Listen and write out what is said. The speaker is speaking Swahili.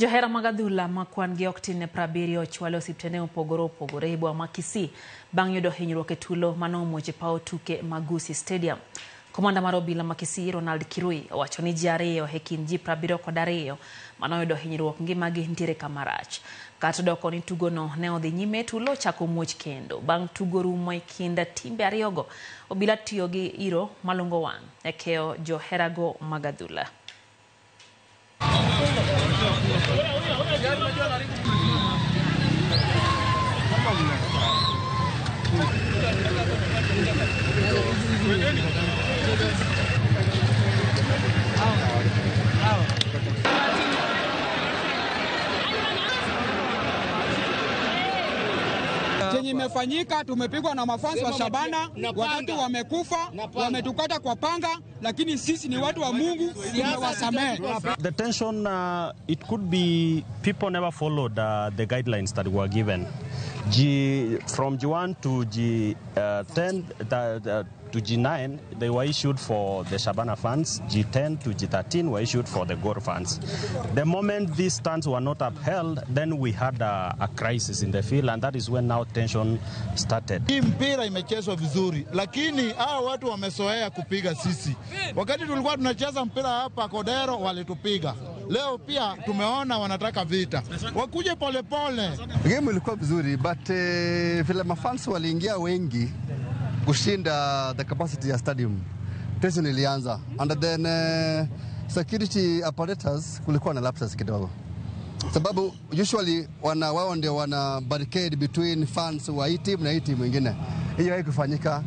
Johera Magadhula makwan gi oktine prabirio chwalo osiptene opogore ebwa ma Kisii bang' yudo hinyruok e tulo manomuoch paw tuke Magusi Stadium. Komanda mar obila ma Kisii Ronald Kirui owacho ni ji ariyo e kind ji 72 manoyudo hinyruok ngimagi ntiere kama rach. Kata doko ni tugono ne odhi nyime, tulo chako muoch kendo. Bang' tugo rumo e kind timbe ariyogo, obila tiyo gi iro malungo wang' e keyo joherago Magadhula. Chenye imefanyika, tumepigwa na mafansi wa Shabana, watatu wamekufa, wametukata kwa panga, lakini sisi ni watu wa Mungu, tumewasamehe. The tension, it could be people never followed the guidelines that were given. From G1 to G10 to G9, they were issued for the Shabana funds. G10 to G13 were issued for the Gor funds. The moment these stands were not upheld, then we had a crisis in the field, and that is when now tension started. Hii mpira imechezwa vizuri, lakini hao watu wamezoea kupiga sisi. Wakati tulikuwa tunacheza mpira hapa Kodero walitupiga. Leo pia tumeona wanataka vita. Wakuje pole pole. Game ilikuwa vizuri, but vile mafans waliingia wengi kushinda the capacity ya stadium. Tension ilianza. And then security apparatus kulikuwa na lapses kidogo. Sababu usually wao ndio wana barricade between fans wa hii team na hii team nyingine. Hiyo haikufanyika.